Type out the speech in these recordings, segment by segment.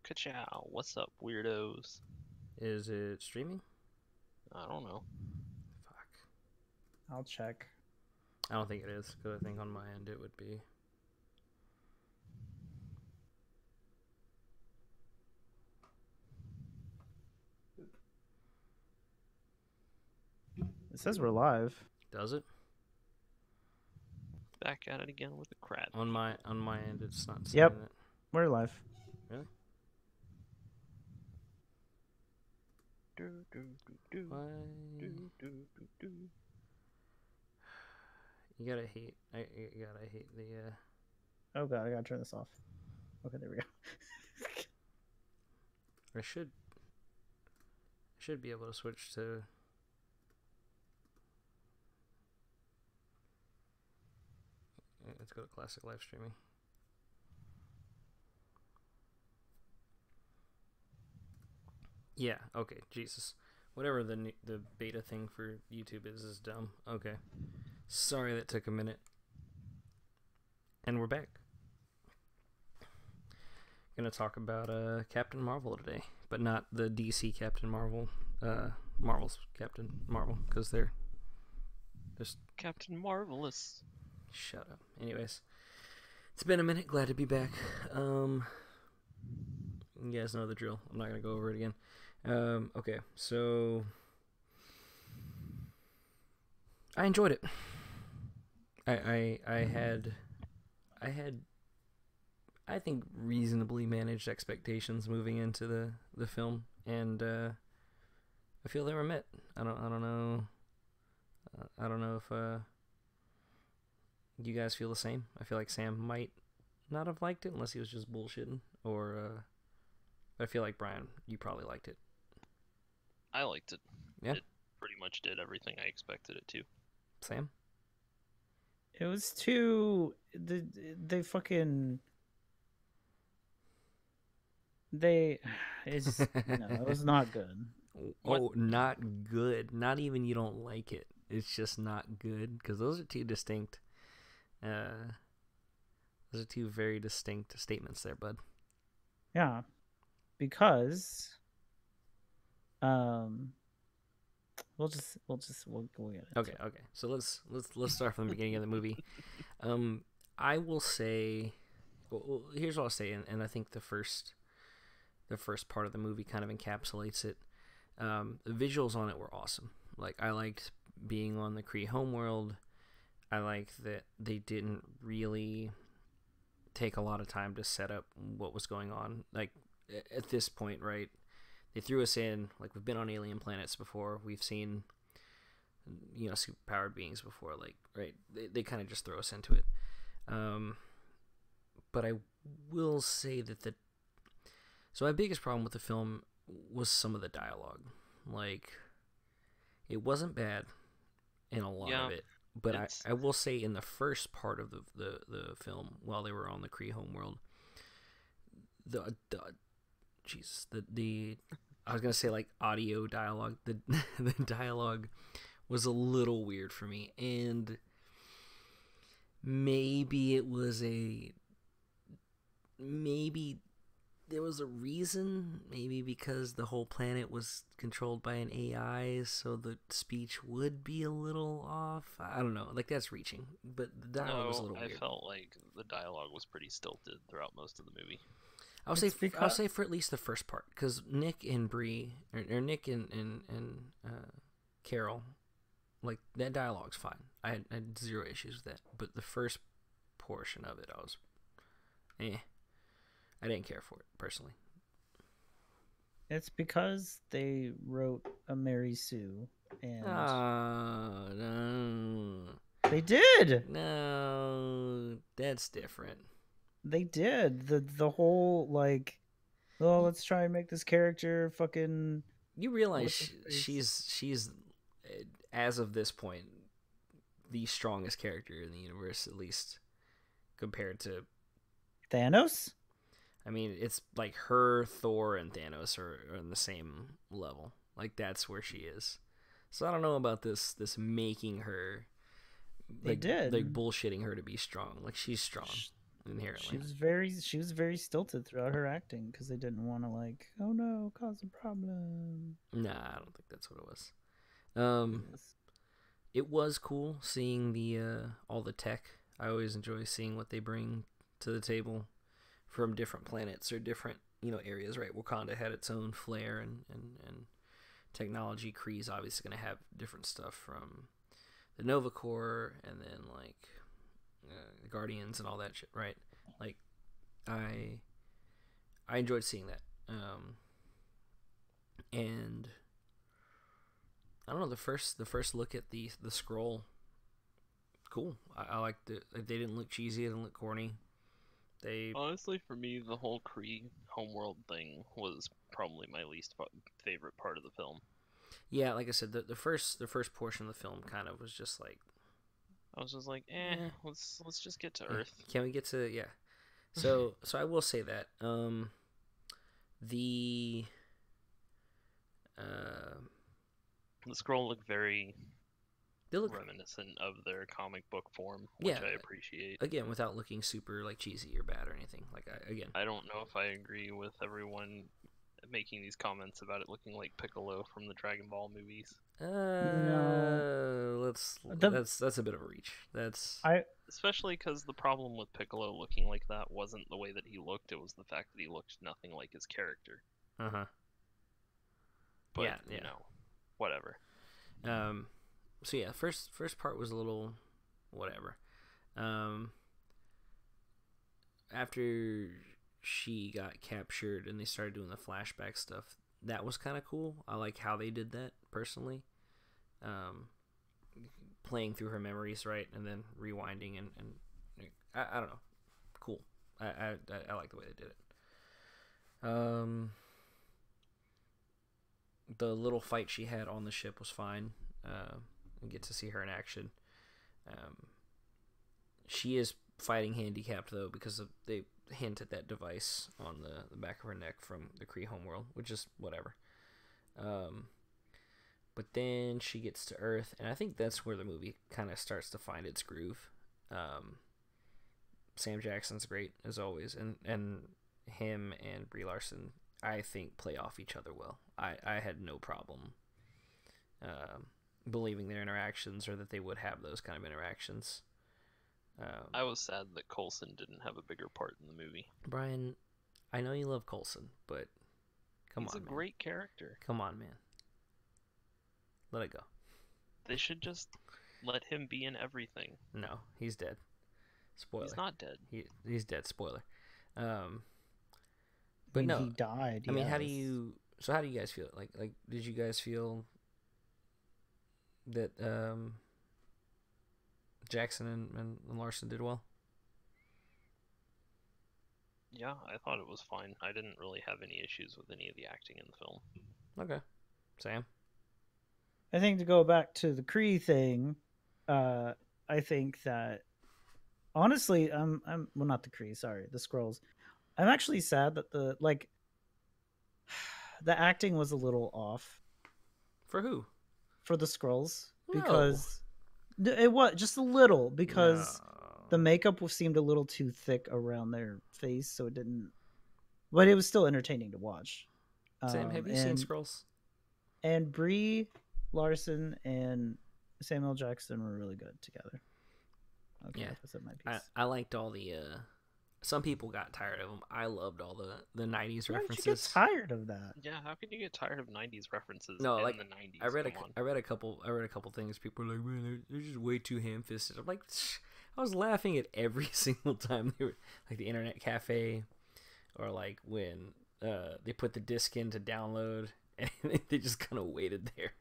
Ka-chow. What's up, weirdos? Is it streaming? I don't know. Fuck. I'll check. I don't think it is, because I think on my end it would be. It says we're live. Does it? Back at it again with the crap. On my end it's not saying Yep. it. We're live. Really? Do, do, do, Why? do, do, do, do. You gotta hate. You gotta hate the. Oh god, I gotta turn this off. Okay, there we go. I should be able to switch to. Let's go to classic live streaming. Yeah. Okay. Jesus. Whatever the beta thing for YouTube is dumb. Okay. Sorry that took a minute. And we're back. Gonna talk about Captain Marvel today, but not the DC Captain Marvel. Marvel's Captain Marvel, because they're just Captain Marvelous. shut up. Anyways, it's been a minute. Glad to be back. You guys know the drill. I'm not gonna go over it again. Okay, so I enjoyed it. I had I think reasonably managed expectations moving into the film, and I feel they were met. I don't know. I don't know if you guys feel the same. I feel like Sam might not have liked it unless he was just bullshitting, or I feel like Brian, you probably liked it. I liked it. Yeah? It pretty much did everything I expected it to. Sam? It was too they fucking they it's no, it was not good. Oh, not good. Not even you don't like it. It's just not good, because those are two distinct. Those are two very distinct statements there, bud. Yeah. Because we'll get it. Okay. So let's start from the beginning of the movie. I will say, well, here's what I'll say, and I think the first part of the movie kind of encapsulates it. The visuals on it were awesome. Like, I liked being on the Kree homeworld. I liked that they didn't really take a lot of time to set up what was going on. Like, at this point, right, they threw us in, like, we've been on alien planets before, we've seen, you know, superpowered beings before, like, right, they kind of just throw us into it. But I will say that so my biggest problem with the film was some of the dialogue. Like, it wasn't bad in a lot of it, but I will say in the first part of the film, while they were on the Kree homeworld, the I was gonna say, like, audio dialogue. The dialogue was a little weird for me, and maybe there was a reason, maybe because the whole planet was controlled by an AI, so the speech would be a little off. I don't know, like, that's reaching, but the dialogue was a little weird. I felt like the dialogue was pretty stilted throughout most of the movie. I'll say for at least the first part, because Nick and Bree, or Nick and Carol, like, that dialogue's fine. I had zero issues with that, but the first portion of it, I was, I didn't care for it personally. It's because they wrote a Mary Sue, and no, they did. No, that's different. They did the whole, like, oh, let's try and make this character fucking. You realize she's as of this point the strongest character in the universe, at least compared to Thanos? I mean, it's like her, Thor, and Thanos are on the same level. Like, that's where she is. So I don't know about this making her. They did, like, bullshitting her to be strong. Like, she's strong. She inherently. was very stilted throughout her acting because they didn't want to like, oh no, cause a problem. Nah, I don't think that's what it was. Um, Yes. it was cool seeing the all the tech. I always enjoy seeing what they bring to the table from different planets or different areas. Right, Wakanda had its own flair and technology. Kree's obviously going to have different stuff from the Nova Corps and then like the Guardians and all that shit. Right, like I enjoyed seeing that. And I don't know, the first look at the scroll, cool. I liked it. Like, they didn't look cheesy. They didn't look corny. They Honestly, for me, the whole Kree homeworld thing was probably my least favorite part of the film. yeah, like I said, the first portion of the film kind of was just like, I was just like, Eh. let's just get to eh, Earth. can we get to yeah? So I will say that the uh The scroll looked very they look reminiscent of their comic book form, which Yeah. I appreciate. again without looking super like cheesy or bad or anything. Like again, I don't know if I agree with everyone making these comments about it looking like Piccolo from the Dragon Ball movies. No. let's The- that's a bit of a reach. That's Especially because the problem with Piccolo looking like that wasn't the way that he looked, it was the fact that he looked nothing like his character. uh-huh. But, Yeah. you know, whatever. So yeah, first part was a little whatever. After she got captured and they started doing the flashback stuff, that was kind of cool. I like how they did that personally. Playing through her memories, right, and then rewinding and I don't know, cool. I like the way they did it. The little fight she had on the ship was fine. And get to see her in action. She is fighting handicapped though because they hint at that device on the back of her neck from the Kree homeworld, which is whatever. But then she gets to Earth, and I think that's where the movie kind of starts to find its groove. Sam Jackson's great as always, and him and Brie Larson, I think, play off each other well. I had no problem believing their interactions or that they would have those kind of interactions. I was sad that Coulson didn't have a bigger part in the movie. Brian, I know you love Coulson, but He's on, a man. great character. Come on, man. Let it go. They should just let him be in everything. No, he's dead. Spoiler. He's not dead. He's dead. Spoiler. But I mean, no, he died. I mean, how do yes. you? So how do you guys feel? Like, did you guys feel that Jackson and Larson did well? Yeah, I thought it was fine. I didn't really have any issues with any of the acting in the film. Okay, Sam. I think to go back to the Kree thing, I think that honestly, I'm well, not the Kree, sorry, the Skrulls. I'm actually sad that the acting was a little off For who? for the Skrulls No. because it was just a little because No. the makeup seemed a little too thick around their face, so it didn't. But it was still entertaining to watch. Sam, have you seen Skrulls? And Brie Larson and Samuel Jackson were really good together. Okay, Yeah. I said my piece. I liked all the. Some people got tired of them. I loved all the '90s Why did you get references. tired of that? Yeah, how could you get tired of 90s references No, in like, the 90s? I read Come on. I read a couple things. People are like, man, they're just way too ham-fisted. I'm like, I was laughing at every single time they were like the Internet Cafe, or like when they put the disc in to download and they just kind of waited there.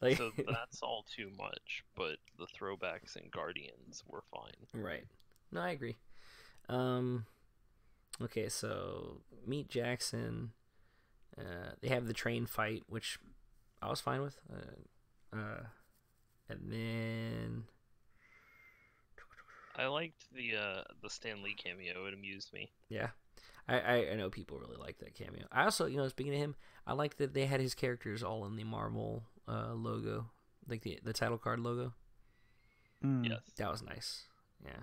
Like, So that's all too much, but the throwbacks and Guardians were fine. right? No, I agree. Okay, so meet Jackson. They have the train fight, which I was fine with. And then I liked the Stan Lee cameo. It amused me. yeah, I know people really like that cameo. I also, speaking of him, I like that they had his characters all in the Marvel logo, like the title card logo. Mm. Yes. That was nice. Yeah.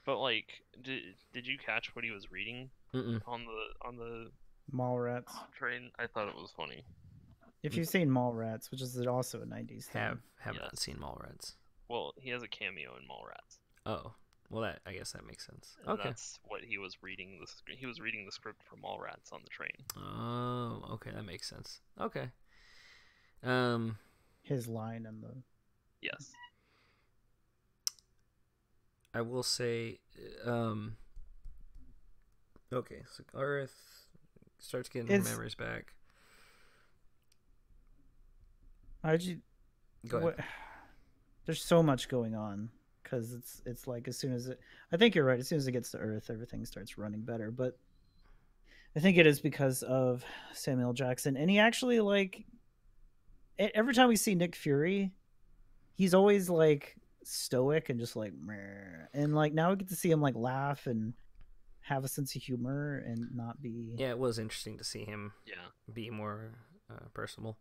But like, did you catch what he was reading Mm-mm. on the Mallrats. train? I thought it was funny. If you've seen Mallrats, which is also a '90s thing, Have not Yes. seen Mallrats. Well, he has a cameo in Mallrats, Oh, well, that I guess that makes sense. and Okay. that's what he was reading. He was reading the script for Mallrats on the train. Oh, okay, that makes sense. Okay. his line and the Yes. I will say, okay, so Earth starts getting her It's- memories back. how'd you Go ahead. what, there's so much going on because it's like as soon as it, I think you're right, as soon as it gets to Earth everything starts running better, but I think it is because of Samuel Jackson. And he actually like every time we see Nick Fury, he's always like stoic and just like meh. And like now we get to see him like laugh and have a sense of humor and not be Yeah, it was interesting to see him Yeah. be more personable.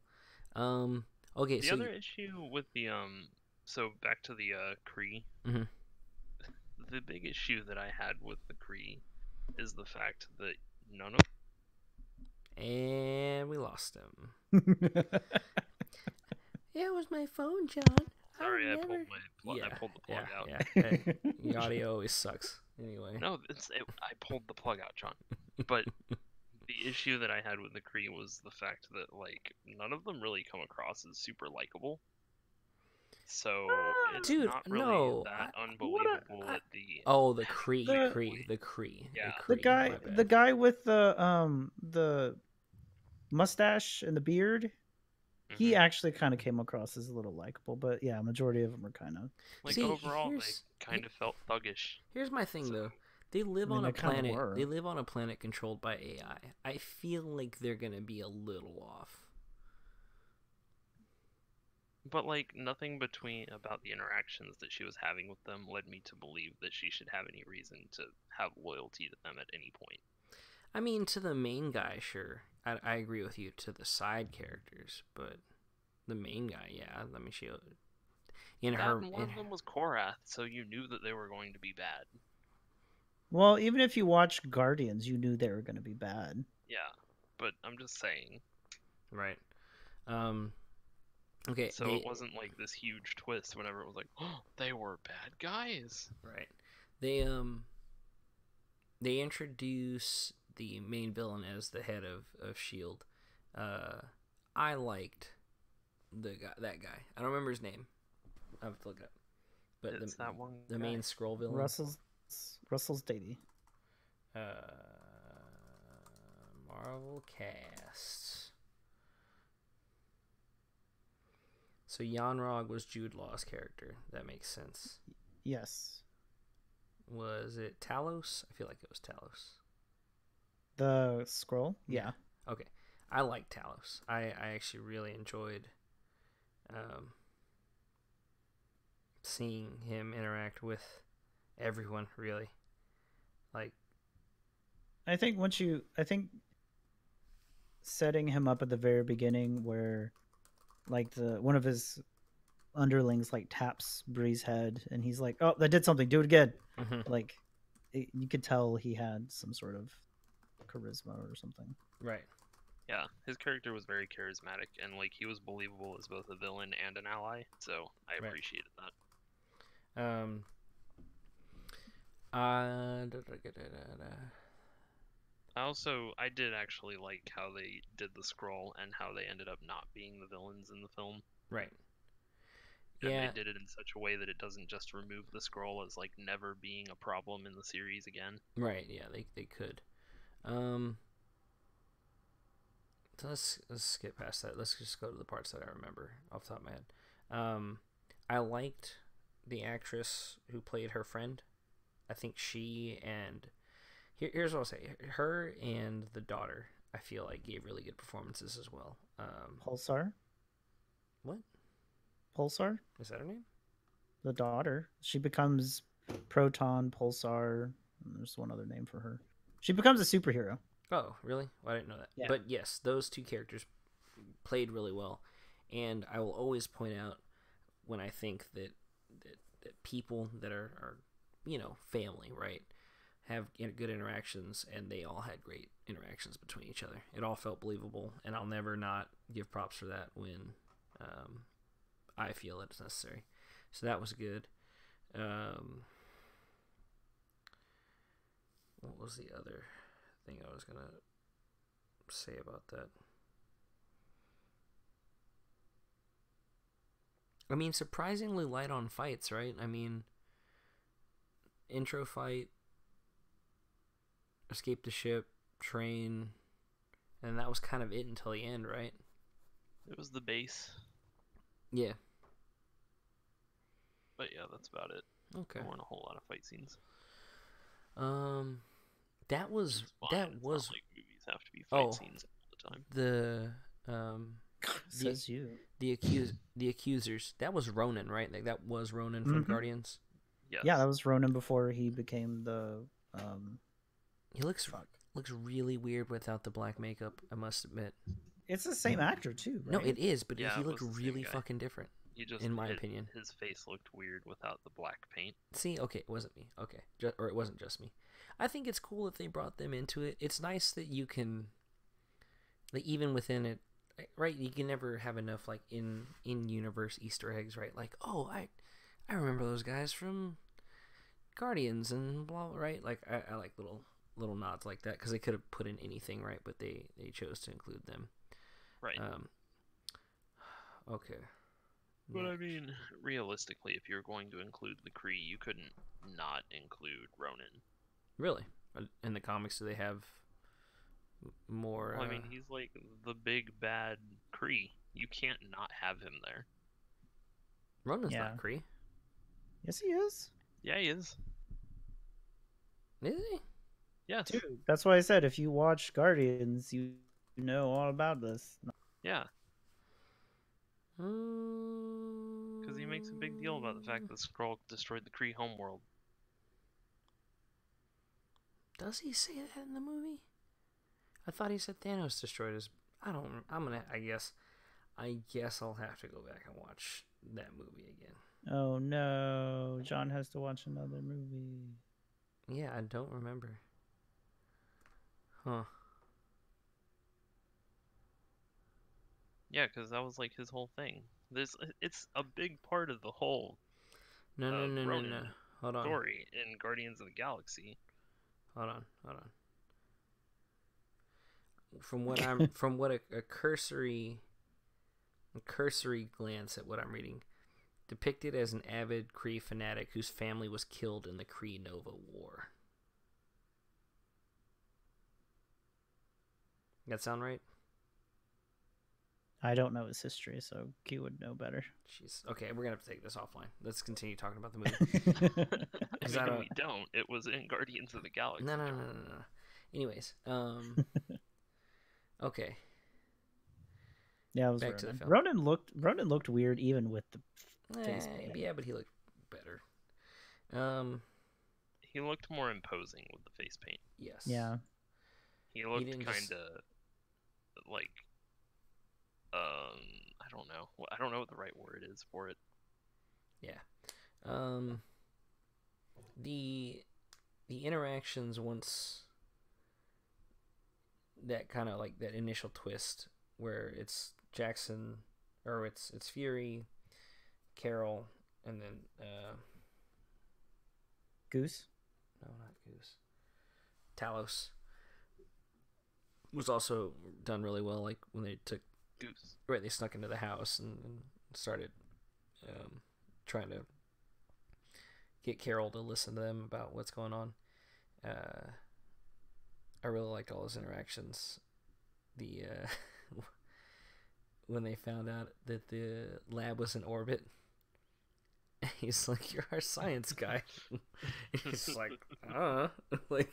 Okay, The so other issue with the so back to the Kree. Mhm. The big issue that I had with the Kree is the fact that none of and we lost him. Yeah, it was my phone, John. sorry, I pulled the plug out. Yeah. Hey, the audio always sucks. Anyway. No, I pulled the plug out, John. But the issue that I had with the Kree was the fact that like none of them really come across as super likable. So it's Dude, not really no, that I- unbelievable I- that the Oh, the Kree, The- the Kree. Yeah. the Kree, guy my bad. the guy with the mustache and the beard, he Mhm. actually kind of came across as a little likable, but yeah, majority of them are kind of like See, overall they here's- kind of felt thuggish. Here's my thing So- though. They live I mean, on a they kinda planet. were. They live on a planet controlled by AI. I feel like they're gonna be a little off. But like nothing about the interactions that she was having with them led me to believe that she should have any reason to have loyalty to them at any point. I mean, to the main guy, sure. I agree with you. To the side characters, but the main guy, yeah. I mean, she in That her. and one of them was Korath, so you knew that they were going to be bad. well, even if you watch Guardians, you knew they were going to be bad. Yeah, but I'm just saying. Right. Okay. So it wasn't like this huge twist whenever it was like, oh, they were bad guys. Right. They introduce the main villain as the head of Shield. I liked that guy. I don't remember his name. I have to look it up. But It's that one. the guy. main scroll villain. Russell's Davy. Marvel cast. So Yanrog was Jude Law's character. That makes sense. Yes. Was it Talos? I feel like it was Talos. The scroll? Yeah. Okay. I like Talos. I actually really enjoyed seeing him interact with everyone, really. Like, I think setting him up at the very beginning where like one of his underlings like taps Bree's head and he's like, "Oh, that did something. Do it again." Like you could tell he had some sort of charisma or something. right. Yeah, his character was very charismatic and like he was believable as both a villain and an ally. So I Right. appreciated that. I did actually like how they did the scroll and how they ended up not being the villains in the film. Right. And Yeah. they did it in such a way that it doesn't just remove the scroll as like never being a problem in the series again. Right. Yeah. They could. So let's skip past that. Let's just go to the parts that I remember off the top of my head. I liked the actress who played her friend. I think she and here's what I'll say: her and the daughter, I feel like gave really good performances as well. Pulsar? What Pulsar? is that her name? The daughter. She becomes Proton, Pulsar, and there's one other name for her. She becomes a superhero. Oh, really? Well, I didn't know that. Yeah. But yes, those two characters played really well, and I will always point out when I think that people that are family, right? Have good interactions, and they all had great interactions between each other. It all felt believable, and I'll never not give props for that when I feel it's necessary. So that was good. What was the other thing I was gonna say about that? I mean, surprisingly light on fights, right? I mean, intro fight, escape the ship, train, and that was kind of it until the end, right? It was the base. Yeah. But yeah, that's about it. Okay. There weren't a whole lot of fight scenes. That was It's fine. that It's was not like movies have to be fight scenes all the time. Says you. The accusers. That was Ronan, right? Like that was Ronan from Guardians. Yes. Yeah, that was Ronan before he became the. He looks really weird without the black makeup, I must admit. It's the same actor too, right? No, it is, but Yeah, he it looked was the same really guy. fucking different. He just, in my opinion. His face looked weird without the black paint. See, okay, it wasn't me. Okay, or it wasn't just me. I think it's cool if they brought them into it. It's nice that you can, like, even within it, right? You can never have enough like in universe Easter eggs, right? Like, oh, I remember those guys from Guardians and blah, right? Like, I like little nods like that because they could have put in anything, right? But they chose to include them. Right. Okay. But I mean, realistically, if you're going to include the Kree, you couldn't not include Ronan. Really? In the comics, do they have more? Well, I mean, he's like the big bad Kree. You can't not have him there. Ronan's not Kree. Yes, he is. Yeah, he is. Is he? Yes. Dude, that's why I said if you watch Guardians, you know all about this. Yeah. Because he makes a big deal about the fact that Skrull destroyed the Kree homeworld. Does he say that in the movie? I thought he said Thanos destroyed his. I guess I'll have to go back and watch that movie again. Oh no, John has to watch another movie. Yeah, I don't remember. Huh. Yeah, because that was like his whole thing. It's a big part of the whole No. Hold on. story in Guardians of the Galaxy. Hold on. From what a cursory glance at what I'm reading, depicted as an avid Kree fanatic whose family was killed in the Kree Nova War. That sound right? I don't know his history, so Q would know better. Jeez. Okay, we're gonna have to take this offline. Let's continue talking about the movie. I mean, we don't. It was in Guardians of the Galaxy. No. Anyways, okay. Yeah, it was back to the film. Ronan looked weird even with the face paint. Yeah, but he looked better. He looked more imposing with the face paint. Yes. Yeah. He looked kind of like I don't know. I don't know what the right word is for it. Yeah. The interactions once that kind of like that initial twist where it's Jackson or it's Fury, Carol, and then Goose? No, not Goose. Talos was also done really well, like when they took Goose. Right, they snuck into the house and started trying to get Carol to listen to them about what's going on. I really liked all those interactions. The when they found out that the lab was in orbit, he's like, "You're our science guy." He's like, like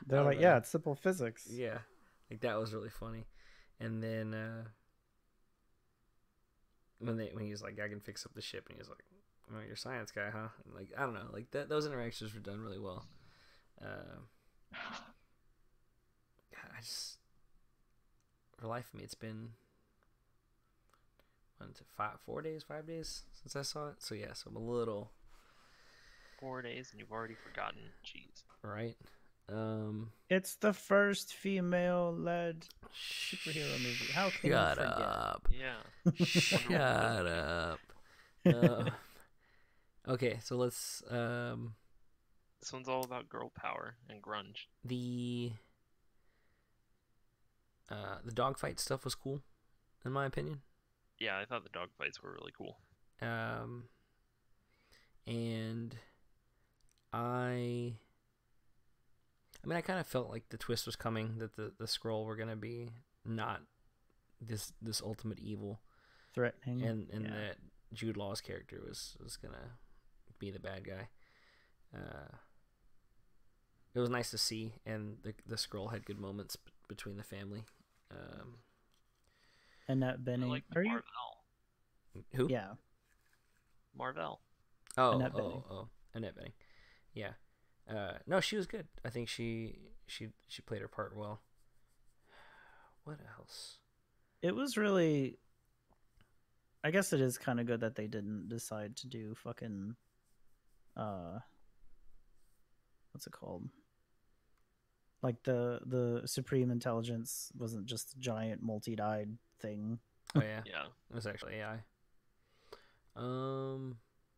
they're like, "Yeah, it's simple physics." Yeah, like that was really funny. And then when he's like, "I can fix up the ship," and he's like, "Oh, you're a science guy, huh?" And like, I don't know, like those interactions were done really well. I just, for life of me, it's been 5 days since I saw it. So yeah, so I'm a little 4 days and you've already forgotten. Jeez. right? It's the first female-led superhero movie. How can you Shut forget? up. Yeah. Shut up. Okay, so let's This one's all about girl power and grunge. the dogfight stuff was cool, in my opinion. Yeah, I thought the dogfights were really cool. And I mean, I kind of felt like the twist was coming, that the Skrull were gonna be not this ultimate evil, Threatening. and yeah. that Jude Law's character was gonna be the bad guy. It was nice to see, and the Skrull had good moments between the family. Annette I Bening. like Are you? Marvel. Who? Yeah. Marvel. Oh, Annette Bening. Annette Bening. Yeah. No, she was good. I think she played her part well. What else? It was really. I guess it is kind of good that they didn't decide to do fucking. What's it called? Like the Supreme Intelligence wasn't just a giant multi-dyed thing. Oh yeah, Yeah. it was actually AI.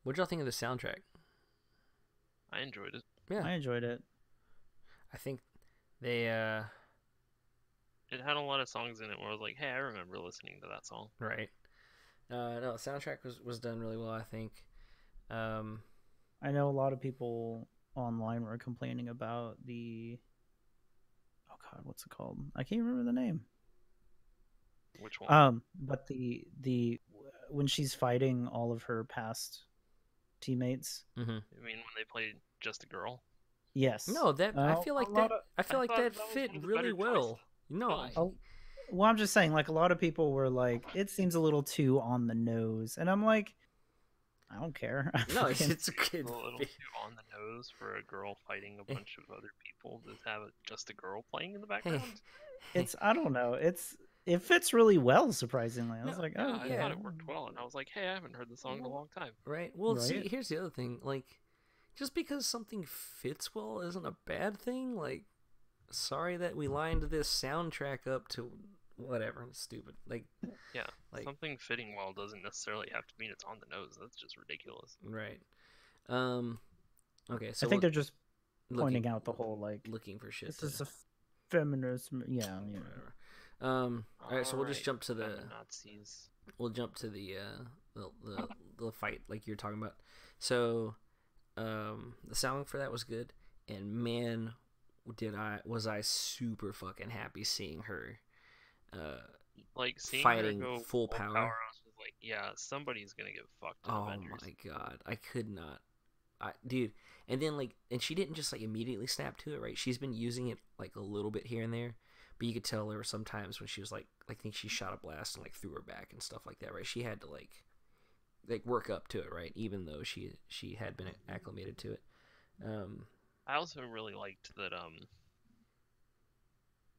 What'd y'all think of the soundtrack? I enjoyed it. Yeah, I enjoyed it. I think they It had a lot of songs in it where I was like, hey, I remember listening to that song. right. No, the soundtrack was done really well, I think. I know a lot of people online were complaining about the. Oh God, what's it called? I can't remember the name. Which one? But the when she's fighting all of her past teammates. Mm-hmm. I mean, when they played Just a Girl. Yes. No, that I feel like that. I feel I like thought that that was fit one of the really better well. choices. No, Oh. Well, I'm just saying, like, a lot of people were like, it seems a little too on the nose, and I'm like, I don't care. no, it's Fucking- a good. A little too on the nose for a girl fighting a bunch of other people to have just a girl playing in the background. it's I don't know. It fits really well, surprisingly. I was No, like, Yeah, oh I yeah. thought it worked well, and I was like, hey, I haven't heard the song in a long time. Right. Well, see, Right? here's the other thing. Like, just because something fits well isn't a bad thing. Like, sorry that we lined this soundtrack up to whatever. It's stupid. Like, Yeah, like something fitting well doesn't necessarily have to mean it's on the nose. That's just ridiculous. right. Okay. So I think they're just looking- pointing out the whole like looking for shit. this to- is a feminist. Yeah, you know. whatever. All right. So we'll just jump to the. Nazis. We'll jump to the fight like you're talking about. So, the sound for that was good, and man, was I super fucking happy seeing her. Like seeing Fighting her go full power. I was just like, yeah, somebody's gonna get fucked in Oh Avengers. my god, I could not, dude. And then and she didn't just like immediately snap to it, right? She's been using it like a little bit here and there, but you could tell there were some times when she was like, I think she shot a blast and like threw her back and stuff like that, right? She had to like work up to it, right? Even though she had been acclimated to it. I also really liked that.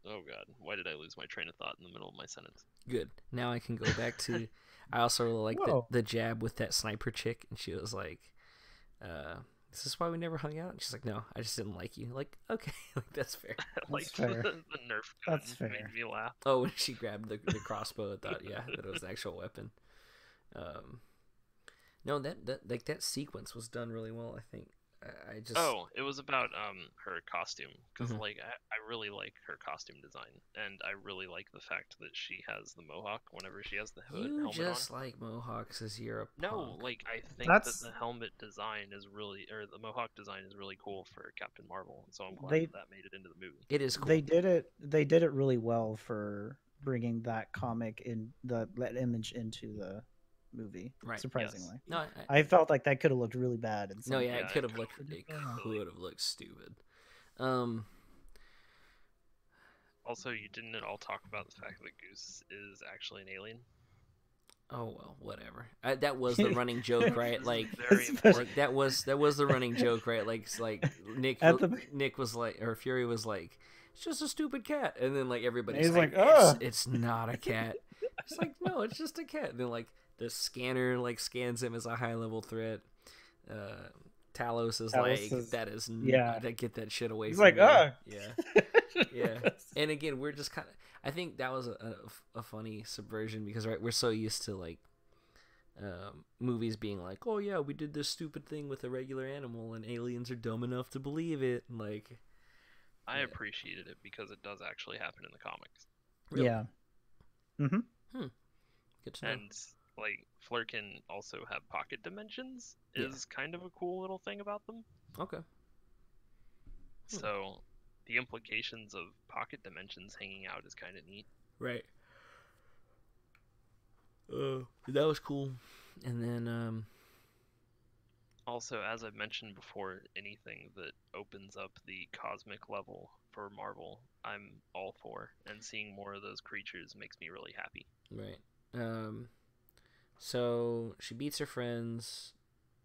Oh god, why did I lose my train of thought in the middle of my sentence? Good. Now I can go back to. I also really like Whoa. the jab with that sniper chick, and she was like, "Is this why we never hung out?" And she's like, "No, I just didn't like you." Like, okay, like that's fair. Like fair. the Nerf gun That's fair. made me laugh. Oh, when she grabbed the crossbow, I thought, yeah, that it was an actual weapon. No, that sequence was done really well. I think. I just. Oh, it was about her costume because Mhm. like I really like her costume design, and I really like the fact that she has the mohawk whenever she has the hood You helmet just on. like mohawks as you're a No, punk. like I think That's- that the helmet design is really, or the mohawk design is really cool for Captain Marvel, and so I'm glad They- that made it into the movie. It is cool. They did it really well for bringing that comic in that image into the movie. Right, Surprisingly, No, I felt like that could have looked really bad. In some no, yeah, Yeah, it it could have could've looked. It looked could have looked stupid. Also, you didn't at all talk about the fact that Goose is actually an alien. Oh well, whatever. That was the running joke, right? Like, Very Especially- like that was the running joke, right? Like Nick At the- Nick was like, or Fury was like, it's just a stupid cat, and then like everybody's He's like, like, "Ugh." it's not a cat. It's like, no, it's just a cat. And then like the scanner like scans him as a high level threat. Talos is Talos like, is- that is yeah. get that shit away He's from like, me. ah. Yeah. Yeah. And again, we're just kind of, I think that was a funny subversion because, right, we're so used to like movies being like, oh yeah, we did this stupid thing with a regular animal and aliens are dumb enough to believe it. And like, I Yeah. appreciated it because it does actually happen in the comics. really? Yeah. Mm-hmm. Good to know. And like Fleur can also have pocket dimensions Yeah. is kind of a cool little thing about them. Okay. So the implications of pocket dimensions hanging out is kind of neat. Right. That was cool. And then, Also, as I mentioned before, anything that opens up the cosmic level for Marvel, I'm all for. And seeing more of those creatures makes me really happy. right. So she beats her friends.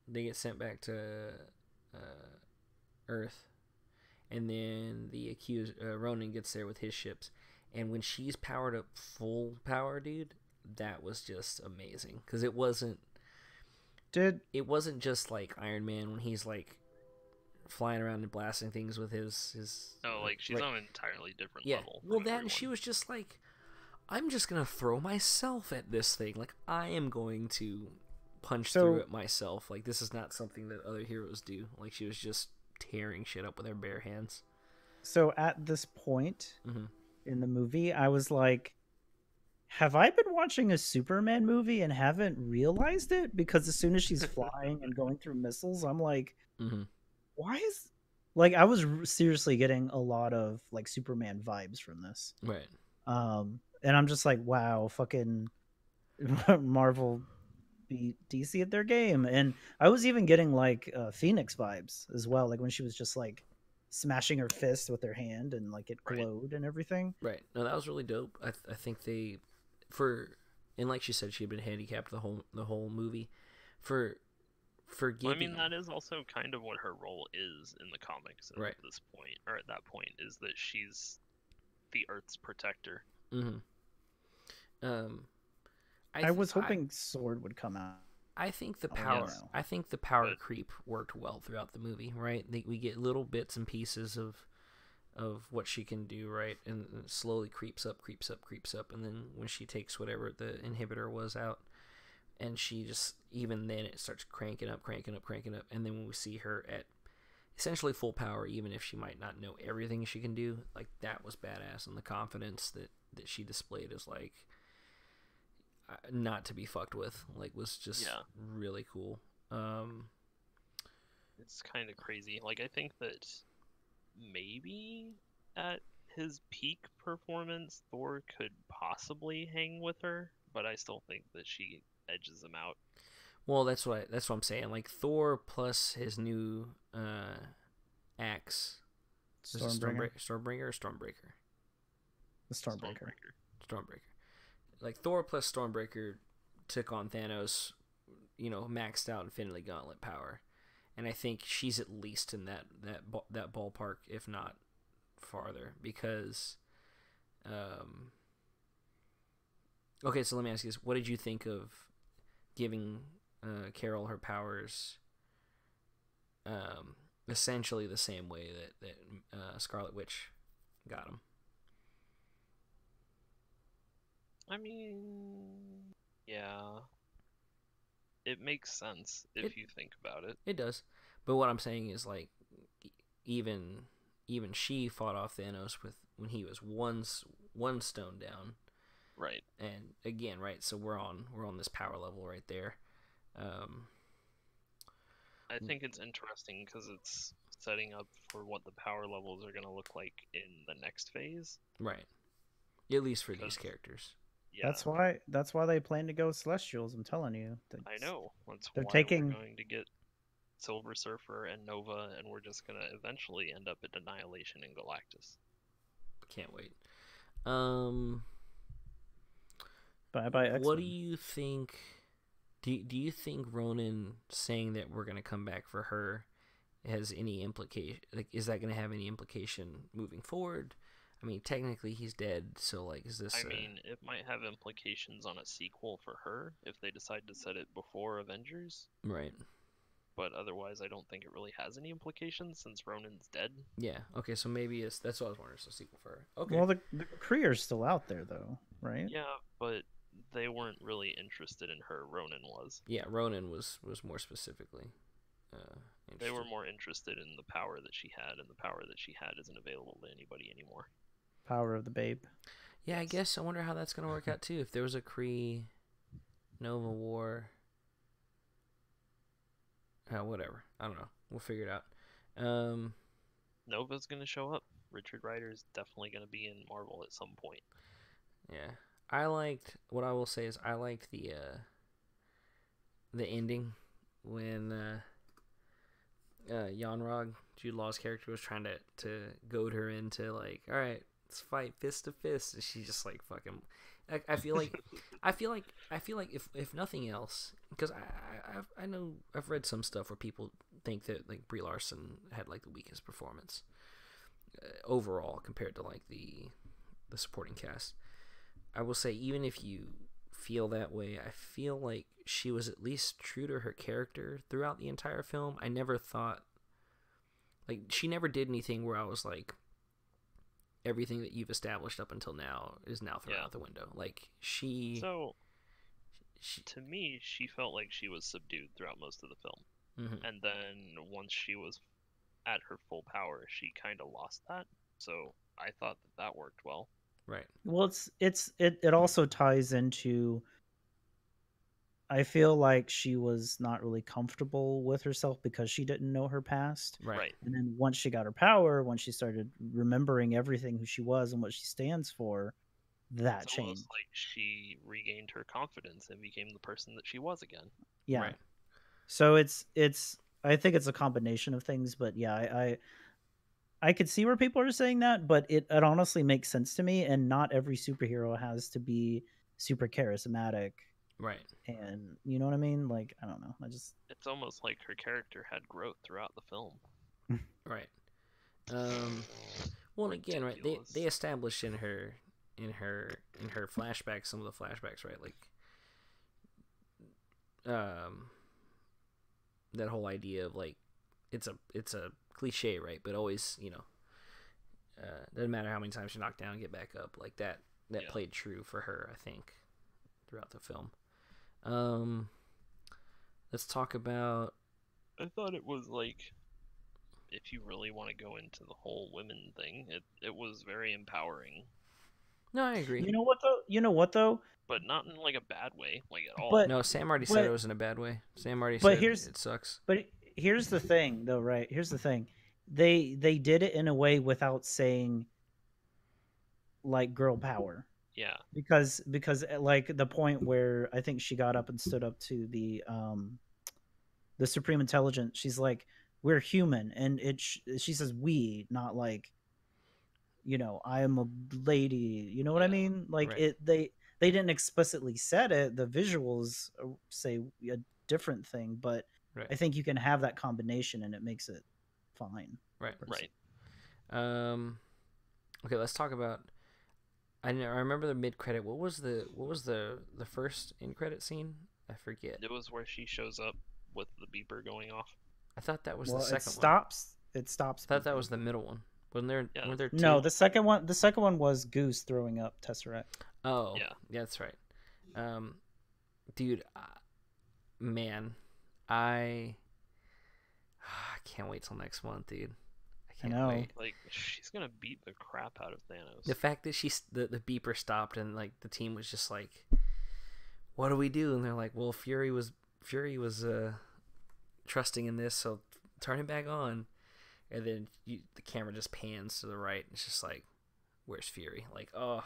They get sent back to Earth, and then the accused Ronan gets there with his ships. And when she's powered up full power, dude, that was just amazing because it wasn't just like Iron Man when he's like flying around and blasting things with his Oh, like she's right. on an entirely different Yeah. level. Well, from that and she everyone. was just like, I'm just gonna throw myself at this thing. Like I am going to punch through it myself. Like this is not something that other heroes do. Like she was just tearing shit up with her bare hands. So at this point Mhm. in the movie, I was like, have I been watching a Superman movie and haven't realized it? Because as soon as she's flying and going through missiles, I'm like, Mhm. why is like I was seriously getting a lot of like Superman vibes from this. Right. And I'm just like, wow, fucking Marvel beat DC at their game. And I was even getting like Phoenix vibes as well, like when she was just like smashing her fist with her hand and like it Right. glowed and everything. Right. No, that was really dope. I think they and like she said, she had been handicapped the whole movie for Well, I giving. mean, that is also kind of what her role is in the comics Right. at this point, or at that point, is that she's the Earth's protector. Mhm. I was hoping Sword would come out. I think the Oh, power. yes. I think the power But- creep worked well throughout the movie. Right, we get little bits and pieces of what she can do. Right, and it slowly creeps up, and then when she takes whatever the inhibitor was out, and she just even then it starts cranking up, and then when we see her at essentially full power, even if she might not know everything she can do, like that was badass, and the confidence that she displayed is like not to be fucked with, like was just really cool. It's kind of crazy. Like, I think that maybe at his peak performance, Thor could possibly hang with her, but I still think that she edges him out. Well, that's what I'm saying. Like Thor plus his new axe, is it Stormbringer. Stormbringer or Stormbreaker? The Stormbreaker. Stormbreaker. Like Thor plus Stormbreaker took on Thanos, maxed out Infinity Gauntlet power, and I think she's at least in that ballpark, if not farther. Because, okay, so let me ask you this: what did you think of giving Carol her powers, essentially the same way that Scarlet Witch got them? I mean, yeah. It makes sense if you think about it. It does. But what I'm saying is, like, even she fought off Thanos when he was one stone down. Right. And again, right, so we're on this power level right there. I think it's interesting because it's setting up for what the power levels are going to look like in the next phase. Right. At least for these characters. Yeah. That's why they plan to go Celestials. I'm telling you. I know. That's They're why taking- we're going to get Silver Surfer and Nova, and we're just going to eventually end up at Annihilation and Galactus. Can't wait. Bye bye. What do you think? Do you think Ronan saying that we're gonna come back for her has any implication? Like, is that gonna have any implication moving forward? I mean, technically he's dead, so like, is this? I mean, it might have implications on a sequel for her if they decide to set it before Avengers. Right. but otherwise I don't think it really has any implications since Ronan's dead. Yeah. Okay, so maybe that's what I was wondering. So sequel for her. Okay. Well, the Kree still out there though, right? Yeah, but they weren't really interested in her. Ronan was. Yeah, Ronan was more specifically. They were Interested. more interested in the power that she had, and the power that she had isn't available to anybody anymore. Power of the Babe. Yeah, I guess I wonder how that's gonna work out too. If there was a Kree Nova War, whatever. I don't know. We'll figure it out. Nova's gonna show up. Richard Rider is definitely gonna be in Marvel at some point. Yeah, I liked. What I will say is I liked the ending when Yanrog, Jude Law's character, was trying to goad her into like, all right, let's fight fist to fist, and she just like fucking. I feel like if nothing else, because I know I've read some stuff where people think that like Brie Larson had like the weakest performance overall compared to like the supporting cast. I will say, even if you feel that way, I feel like she was at least true to her character throughout the entire film. I never thought, like, she never did anything where I was like, everything that you've established up until now is now thrown out the window. Like, she to me, she felt like she was subdued throughout most of the film. Mm-hmm. And then once she was at her full power, she kind of lost that. So I thought that worked well. Right. Well, it also ties into. I feel like she was not really comfortable with herself because she didn't know her past. Right. And then once she got her power, when she started remembering everything, who she was and what she stands for, that It's changed. almost like she regained her confidence and became the person that she was again. Yeah. Right. So it's I think it's a combination of things, but yeah, I could see where people are saying that, but it honestly makes sense to me, and not every superhero has to be super charismatic. Right. And you know what I mean? Like, I don't know. It's almost like her character had growth throughout the film. Right. Well, again, right? They established in her flashbacks, some of the flashbacks, right? Like, that whole idea of like, it's a cliche, right? But always, doesn't matter how many times you knock down, get back up. Like that played true for her, I think, throughout the film. Let's talk about. I thought it was like, if you really want to go into the whole women thing, it was very empowering. No, I agree. You know what though? But not in like a bad way, like at all. But- No, Sam already said it was in a bad way. Sam already But said it sucks. But here's the thing, though, right? Here's the thing. They did it in a way without saying like girl power. Yeah. Because like the point where I think she got up and stood up to the Supreme Intelligence, she's like, we're human, and she says we, not like, I am a lady, you know what I mean? Like, right. they didn't explicitly said it, the visuals say a different thing, but Right. I think you can have that combination and it makes it fine. Right. Right. Okay, let's talk about. I remember the mid credit. What was the first in credit scene? I forget. It was where she shows up with the beeper going off. I thought that was Well, the second it stops. one. It stops. I thought that was the middle one. Wasn't there? Yeah. Weren't there two? No, the second one was Goose throwing up Tesseract. Oh, Yeah. that's right. Dude, man, I can't wait till next month, dude. I can't know. wait. Like, she's gonna beat the crap out of Thanos. The fact that the beeper stopped and like the team was just like, what do we do? And they're like, well, Fury was trusting in this, so turn it back on. And then the camera just pans to the right. It's just like, where's Fury? Like, oh.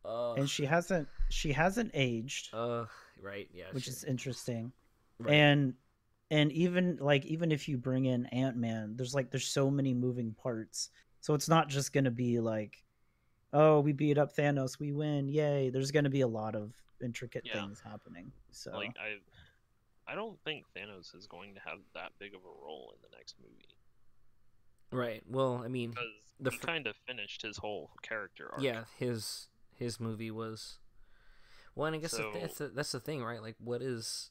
And she hasn't aged. Right, yeah. Which is interesting. Right. And even if you bring in Ant-Man, there's so many moving parts. So it's not just gonna be like, oh, we beat up Thanos, we win, yay. There's gonna be a lot of intricate things happening. So like, I don't think Thanos is going to have that big of a role in the next movie. Right. Well, I mean, because he kind of finished his whole character arc. Yeah, his movie was. Well, and I guess that's the thing, right? Like, what is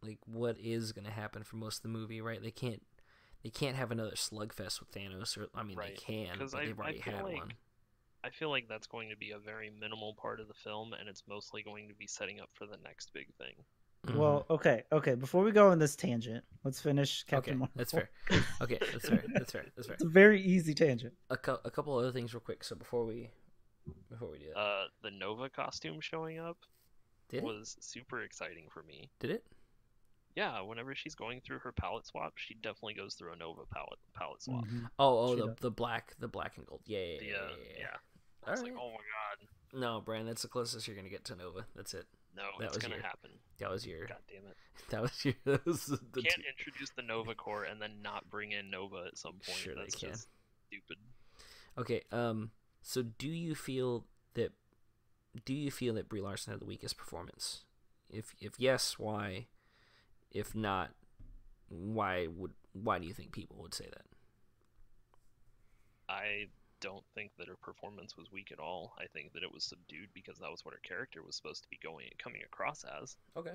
like what is going to happen for most of the movie, right? They can't have another slugfest with Thanos, or I mean Right. they can, 'Cause but they've already feel had like one. I feel like that's going to be a very minimal part of the film, and it's mostly going to be setting up for the next big thing. Well, okay. Before we go on this tangent, let's finish Captain okay, Marvel. that's fair. Okay, that's fair. That's fair. That's fair. It's a very easy tangent. A couple other things real quick. So before we do that, The Nova costume showing up did it? was super exciting for me. Did it? Yeah, whenever she's going through her palette swap, she definitely goes through a Nova palette swap. Mhm. Oh, She does. the black and gold. Yeah. Yeah. I was like, Alright. oh my god, No, Brian, that's the closest you're gonna get to Nova. That's it. no, That it's was gonna your- happen. That was your. God damn it! That was the Can't introduce the Nova Corps and then not bring in Nova at some point. Sure they That's can. just stupid. Okay. So do you feel that Brie Larson had the weakest performance? If yes, why? If not, why do you think people would say that? I don't think that her performance was weak at all. I think that it was subdued because that was what her character was supposed to be coming across as, Okay.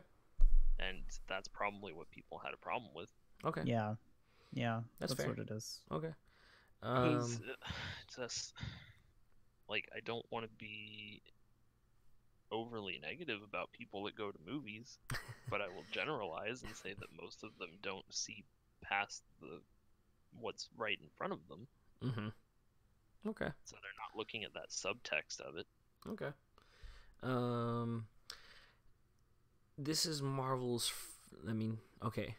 and that's probably what people had a problem with. Okay. Yeah. That's That's fair. what it is. Okay. 'Cause, just like I don't want to be overly negative about people that go to movies, but I will generalize and say that most of them don't see past what's right in front of them, Mm-hmm. Okay. so they're not looking at that subtext of it. Okay. This is Marvel's. Okay.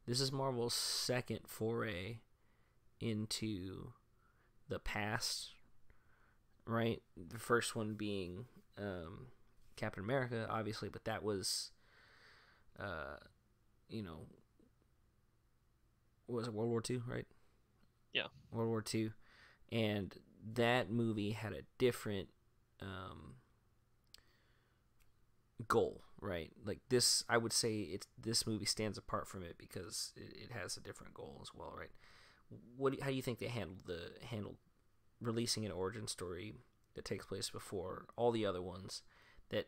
This is Marvel's second foray into the past, right? The first one being Captain America, obviously, but that was, what was it, World War II, right? Yeah. World War II. And that movie had a different goal, right? Like this, I would say this movie stands apart from it because it has a different goal as well, right? How do you think they handled releasing an origin story that takes place before all the other ones that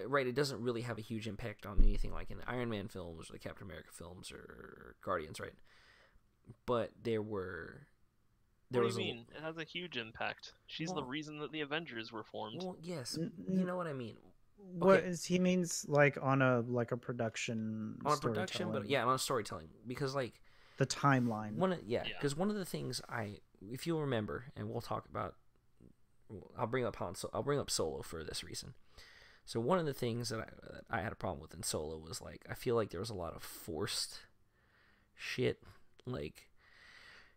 right, it doesn't really have a huge impact on anything like in the Iron Man films or the Captain America films or Guardians, right? But What do you mean? It has a huge impact. She's the Well- reason that the Avengers were formed. Well, yes, N- you know what I mean. What Okay. is he means like on a production On production, but storytelling, yeah, on storytelling, because like the timeline. Yeah. because one of the things if you'll remember, and we'll talk about, I'll bring up Solo for this reason. So one of the things that I had a problem with in Solo was like I feel like there was a lot of forced shit, like,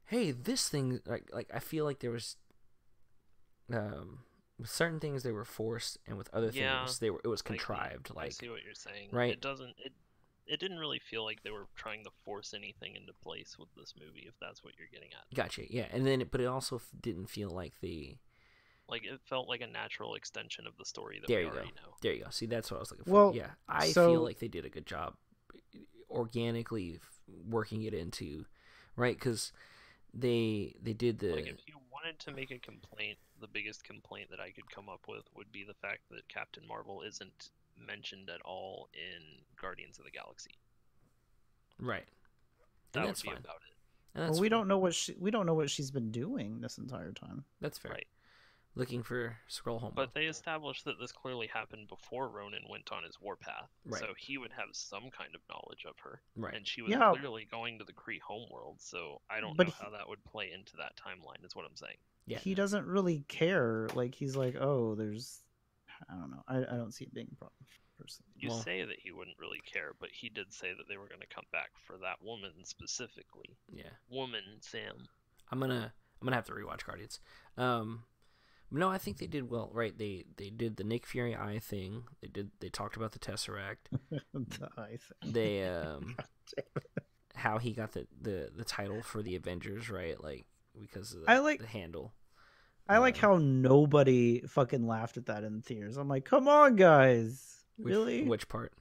hey, this thing, like I feel like there was with certain things they were forced, and with other Yeah, things it was I- contrived. I Like, see what you're saying. right? It didn't really feel like they were trying to force anything into place with this movie, if that's what you're getting at. gotcha, yeah, and then but it also didn't feel like Like it felt like a natural extension of the story that There we you go. already know. There you go. See, that's what I was looking for. Well, Yeah, I so- feel like they did a good job organically working it into, right? Because they did the Like if you wanted to make a complaint, the biggest complaint that I could come up with would be the fact that Captain Marvel isn't mentioned at all in Guardians of the Galaxy. right, That and would that's be fine. about it. And that's Well, we fine. don't know what she's been doing this entire time. That's fair. Right. Looking for Skrull Homo. But they established that this clearly happened before Ronan went on his warpath, Right. so he would have some kind of knowledge of her. right. And she was Yeah. clearly going to the Kree homeworld, so I don't But know how that would play into that timeline, is what I'm saying. Yeah. He doesn't really care. Like he's like, oh, there's, I don't know. I don't see it being a problem personally. You Well- say that he wouldn't really care, but he did say that they were going to come back for that woman specifically. Yeah. Woman, Sam. I'm gonna have to rewatch Guardians. No, I think they did well. Right. They did the Nick Fury eye thing. They talked about the Tesseract. The eye thing. They how he got the title for the Avengers, right? Like because of the handle. I like how nobody fucking laughed at that in theaters. I'm like, come on, guys, really? Which part?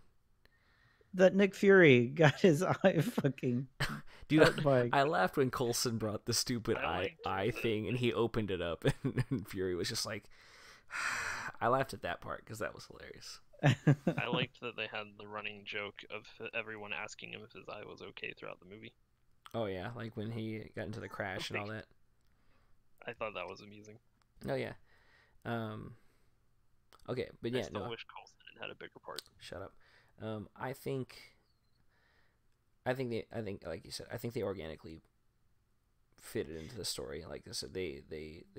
That Nick Fury got his eye fucking. Dude, cut by- I laughed when Coulson brought the stupid I liked eye thing and he opened it up and Fury was just like, I laughed at that part because that was hilarious. I liked that they had the running joke of everyone asking him if his eye was okay throughout the movie. Oh yeah, like when he got into the crash and all that. I thought that was amusing. Oh yeah. Okay, but I yeah, still no. wish Coulson had a bigger part. Shut up. I think like you said, I think they organically fitted into the story. Like I said, they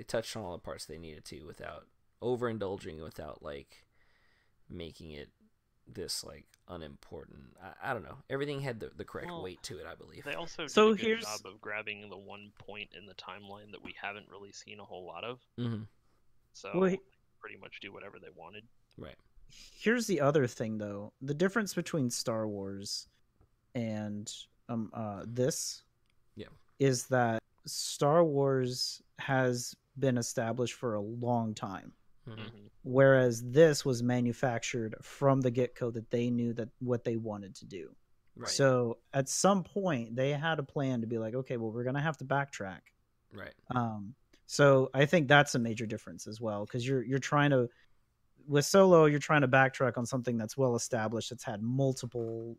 touched on all the parts they needed to without overindulging, without like making it this like unimportant. I don't know. Everything had the correct weight to it, I believe. They also So did a good here's- job of grabbing the one point in the timeline that we haven't really seen a whole lot of. Mm-hmm. So Well, they pretty much do whatever they wanted. Right. Here's the other thing, though. The difference between Star Wars and this Yeah. is that Star Wars has been established for a long time, Mm-hmm. Mhm. whereas this was manufactured from the get-go that they knew that what they wanted to do. Right. So at some point they had a plan to be like, okay, well, we're gonna have to backtrack. Right. So I think that's a major difference as well, because you're trying to, with Solo, you're trying to backtrack on something that's well established, that's had multiple,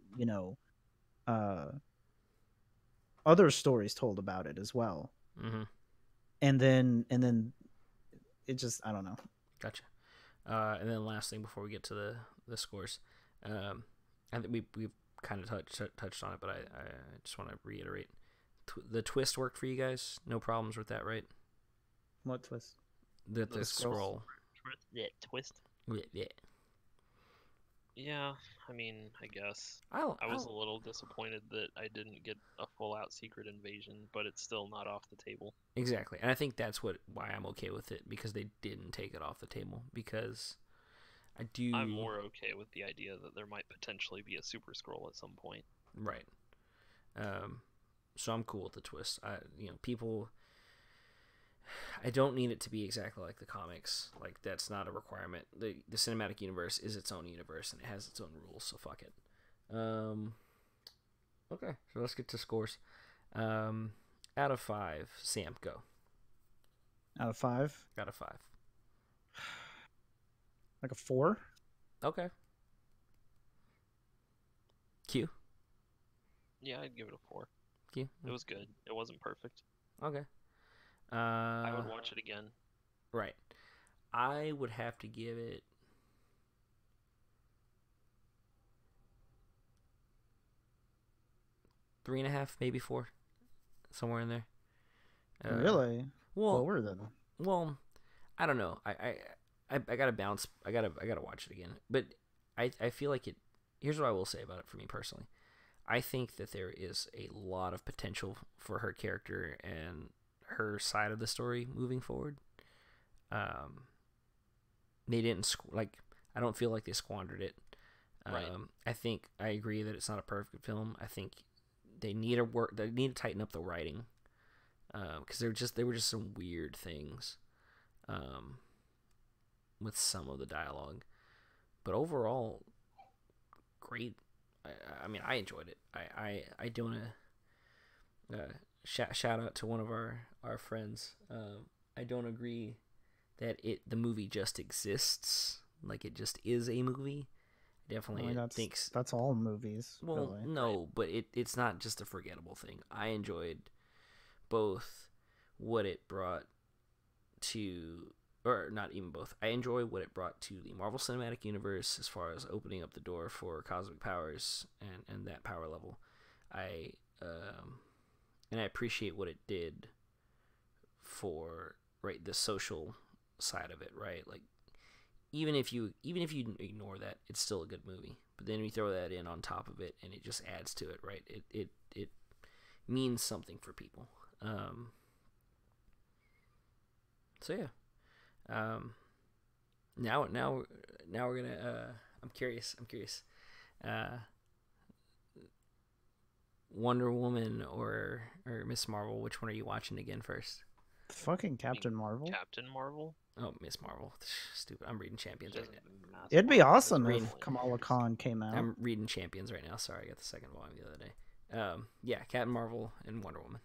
other stories told about it as well. Mm-hmm. And then it just, I don't know. Gotcha. And then last thing before we get to the scores, I think we've kind of touched on it, but I just want to reiterate, the twist worked for you guys. No problems with that, right? What twist? The The scroll. Twist. Yeah. Yeah, I mean, I guess. I was a little disappointed that I didn't get a full-out secret invasion, but it's still not off the table. Exactly, and I think that's why I'm okay with it, because they didn't take it off the table. Because I'm more okay with the idea that there might potentially be a Super Scroll at some point. Right. So I'm cool with the twist. People. I don't need it to be exactly like the comics. Like, that's not a requirement. The cinematic universe is its own universe, and it has its own rules, so fuck it. Okay, so let's get to scores. Out of 5, Sam, go. Out of 5? Out of 5. Like a 4? Okay. Q? Yeah, I'd give it a 4. Q? It was good. It wasn't perfect. Okay. I would watch it again. Right. I would have to give it 3.5, maybe 4, somewhere in there. Really? Well, Lower than. Well, I don't know. I gotta bounce. I gotta watch it again. But I feel like it. Here's what I will say about it for me personally. I think that there is a lot of potential for her character and her side of the story moving forward. They didn't I don't feel like they squandered it. Right. I think I agree that it's not a perfect film. I think they need to tighten up the writing, because there were just some weird things with some of the dialogue. But overall, great. I mean, I enjoyed it. I do want to shout out to one of our friends. I don't agree that the movie just exists, like it just is a movie. Definitely, that's all movies. Well, really. no, but it's not just a forgettable thing. I enjoyed both what it brought to, or not even both. I enjoy what it brought to the Marvel Cinematic Universe as far as opening up the door for cosmic powers and that power level. And I appreciate what it did for the social side of it, right? Like, even if you ignore that, it's still a good movie. But then you throw that in on top of it, and it just adds to it, right? It means something for people. So yeah. Now we're gonna. I'm curious. Wonder Woman or Miss Marvel, which one are you watching again first? Fucking Captain Marvel. Captain Marvel? Oh, Miss Marvel. Stupid. I'm reading Champions right now. It'd be awesome Reading. if Kamala Khan came out. I'm reading Champions right now. Sorry, I got the second volume the other day. Yeah, Captain Marvel and Wonder Woman.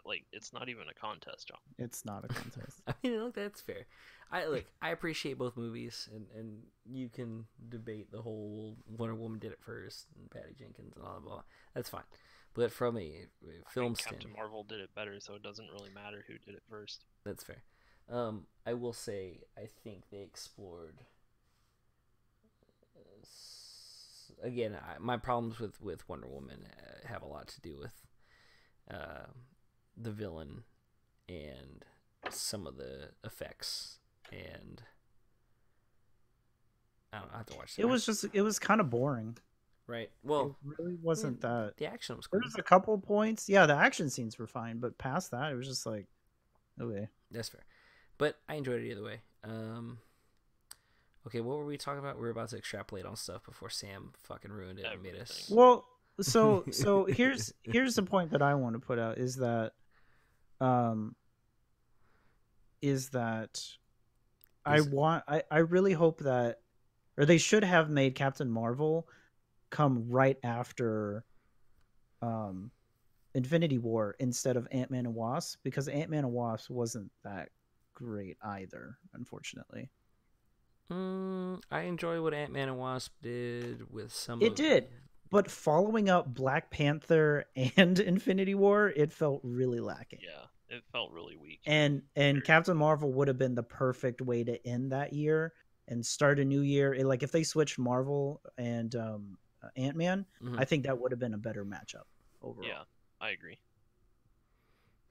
like it's not even a contest, John. It's not a contest. I mean, look, that's fair. I appreciate both movies, and you can debate the whole Wonder Woman did it first and Patty Jenkins and blah blah. That's fine, but from a film Captain standpoint, Marvel did it better, so it doesn't really matter who did it first. that's fair. I will say I think they explored. Again, my problems with Wonder Woman have a lot to do with the villain and some of the effects, and I don't know, I have to watch that. It was kind of boring. Right. Well, It really wasn't that. the action was There cool. was a couple points. Yeah, the action scenes were fine, but past that, it was just like, okay. That's fair. But I enjoyed it either way. Okay, what were we talking about? We were about to extrapolate on stuff before Sam fucking ruined it and made us. Everything. Well, so here's the point that I want to put out is that I really hope that, or they should have made Captain Marvel come right after Infinity War instead of Ant-Man and Wasp, because Ant-Man and Wasp wasn't that great either, unfortunately. I enjoy what Ant-Man and Wasp did with some. It did, but following up Black Panther and Infinity War, it felt really lacking. Yeah, it felt really weak. And Captain Marvel would have been the perfect way to end that year and start a new year. Like if they switched Marvel and Ant-Man, Mhm. I think that would have been a better matchup overall. Yeah, I agree.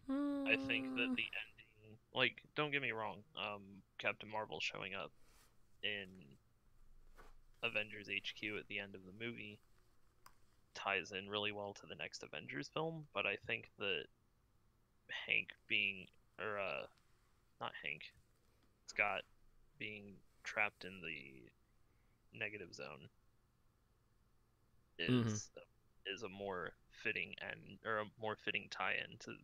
I think that the ending, like, don't get me wrong, Captain Marvel showing up in Avengers HQ at the end of the movie ties in really well to the next Avengers film, but I think that Hank being, or not Hank, Scott being trapped in the negative zone is a more fitting or a more fitting tie-in to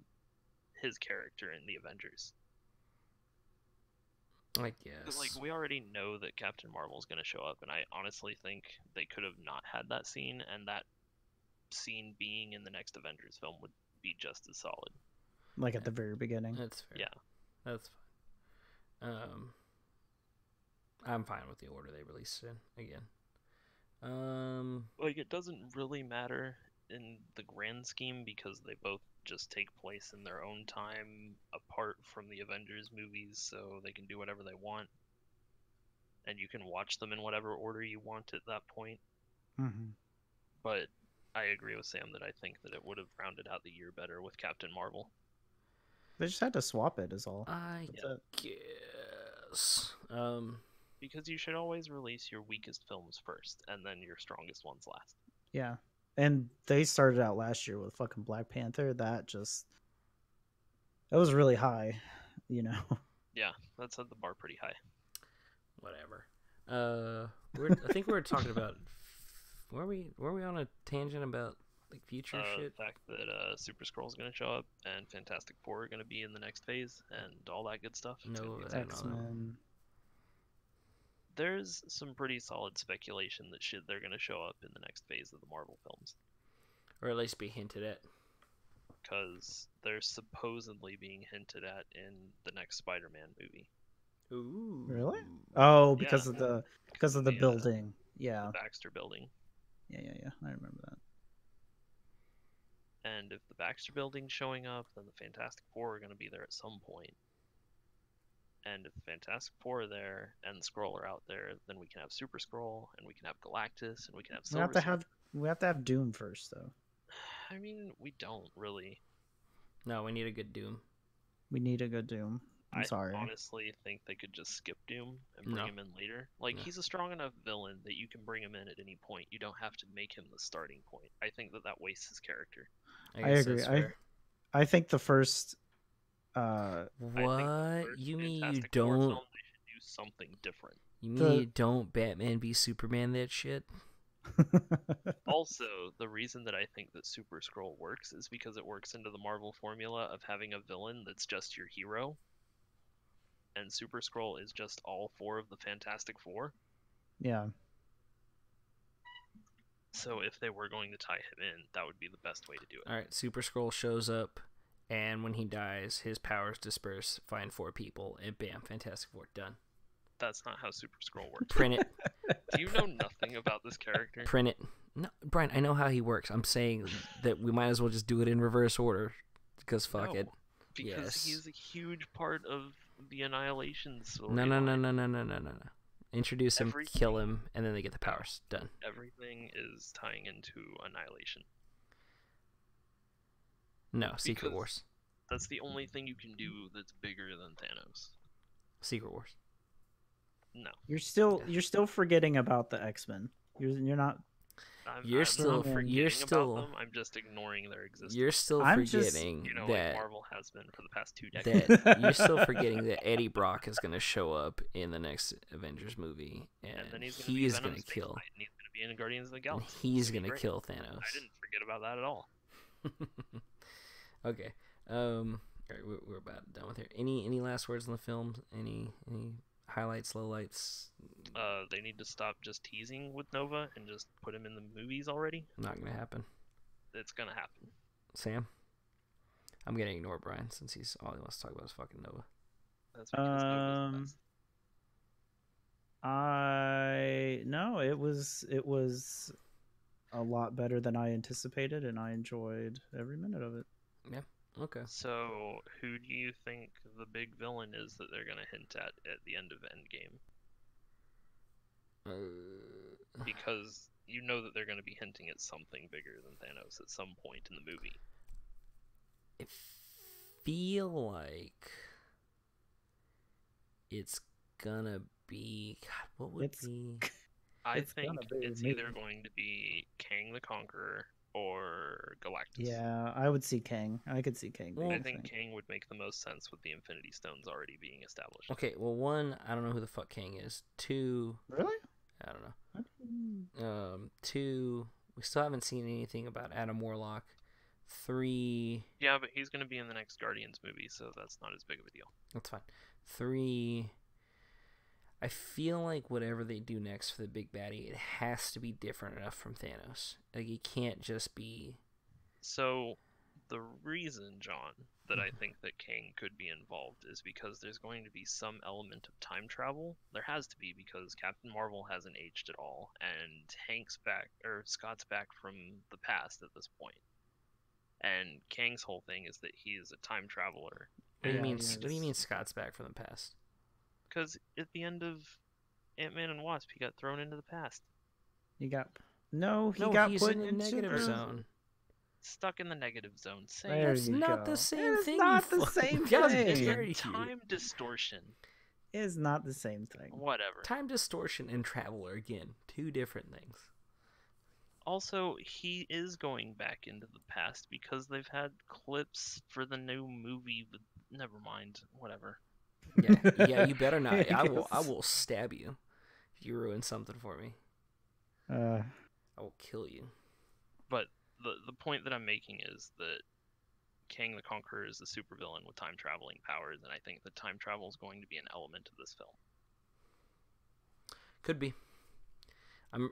his character in the Avengers. I guess. Like, we already know that Captain Marvel's going to show up, and I honestly think they could have not had that scene, and that scene being in the next Avengers film would be just as solid. Like at the very beginning. That's fair. Yeah. That's fine. I'm fine with the order they released it in again. Like, it doesn't really matter in the grand scheme because they both just take place in their own time apart from the Avengers movies, so they can do whatever they want. And you can watch them in whatever order you want at that point. Mm-hmm. But I agree with Sam that I think that it would have rounded out the year better with Captain Marvel. They just had to swap it is all. I That's it. guess. Because you should always release your weakest films first, and then your strongest ones last. Yeah. And they started out last year with fucking Black Panther. That was really high, you know. Yeah, that set the bar pretty high. Whatever. I think we were talking about. Were we on a tangent about like future shit? The fact that Super Skrull's going to show up and Fantastic Four are going to be in the next phase and all that good stuff. It's gonna be exciting. X-Men. There's some pretty solid speculation that they're going to show up in the next phase of the Marvel films. Or at least be hinted at. Because they're supposedly being hinted at in the next Spider-Man movie. Ooh. Really? Oh, Yeah. because of the building. Yeah. The Baxter Building. Yeah. I remember that. And if the Baxter Building's showing up, then the Fantastic Four are going to be there at some point. And if the Fantastic Four are there and the Skrull are out there, then we can have Super Skrull, and we can have Galactus, and we can have Silver Surfer. We have to have Doom first, though. I mean, we don't really. No, we need a good Doom. We need a good Doom. I'm sorry. I honestly think they could just skip Doom and bring him in later. Like, he's a strong enough villain that you can bring him in at any point. You don't have to make him the starting point. I think that wastes his character. I agree. I think the first. What? You mean you Fantastic Four don't? film, they should do something different. You mean you don't Batman v Superman that shit? Also, the reason that I think that Super Skrull works is because it works into the Marvel formula of having a villain that's just your hero. And Super Skrull is just all four of the Fantastic Four. Yeah. So if they were going to tie him in, that would be the best way to do it. All right, Super Skrull shows up and when he dies, his powers disperse, find 4 people, and bam, Fantastic Four, done. That's not how Super Skrull works. Print it. Do you know nothing about this character? Print it. No, Brian, I know how he works. I'm saying that we might as well just do it in reverse order, because fuck No, it. Because Yes. he's a huge part of the Annihilation story. No. Introduce him, kill Everything- him, and then they get the powers. Done. Everything is tying into Annihilation. No, Secret Because- Wars. That's the only thing you can do that's bigger than Thanos. Secret Wars. No. You're still forgetting about the X-Men. You're not. You're I'm still not forgetting you're still about them. I'm just ignoring their existence. you're still I'm just- forgetting You know, that like Marvel has been for the past 2 decades. that you're still forgetting that Eddie Brock is going to show up in the next Avengers movie, and, And then he's he's going going to to kill. and he's going to be in Guardians of the And Galaxy. he's It's gonna going be to great. kill Thanos. I didn't forget about that at all. Okay. All right, we're about done with here. Any last words on the film? Any highlights, lowlights? They need to stop just teasing with Nova and just put him in the movies already. Not going to happen. It's gonna happen. Sam? I'm going to ignore Brian since he's all he wants to talk about is fucking Nova. That's because Nova's the Um, best. It was a lot better than I anticipated, and I enjoyed every minute of it. Okay. So, who do you think the big villain is that they're gonna hint at the end of Endgame? Because you know that they're gonna be hinting at something bigger than Thanos at some point in the movie. I feel like it's gonna be. God, what would It's- be? I It's think gonna be it's me. either going to be Kang the Conqueror or Galactus. Yeah, I would see Kang. I could see Kang. being Well, I the think thing. Kang would make the most sense with the Infinity Stones already being established. Okay, well, 1, I don't know who the fuck Kang is. 2, Really? I don't know. 2, we still haven't seen anything about Adam Warlock. 3, Yeah, but he's going to be in the next Guardians movie, so that's not as big of a deal. that's fine. 3, I feel like whatever they do next for the big baddie, it has to be different enough from Thanos. Like, it can't just be. So, the reason, John, that Mm-hmm. I think that Kang could be involved is because there's going to be some element of time travel. There has to be, because Captain Marvel hasn't aged at all, and Scott's back from the past at this point. And Kang's whole thing is that he is a time traveler. What do you Yeah, mean? yeah, What do you mean it's- Scott's back from the past? Because at the end of Ant-Man and Wasp, he got thrown into the past. He got no. He No, got he's put in the into negative the- zone. Stuck in the negative zone. Say There That's you not go. the same It is thing. not you the fuck- same God thing. dare you. time distortion. It is not the same thing. Whatever. Time distortion and travel are again 2 different things. Also, he is going back into the past because they've had clips for the new movie. But never mind. Whatever. Yeah, you better not. I Because- will stab you if you ruin something for me. Uh, I will kill you. But the point that I'm making is that Kang the Conqueror is a supervillain with time traveling powers, and I think that time travel is going to be an element of this film. Could be. I'm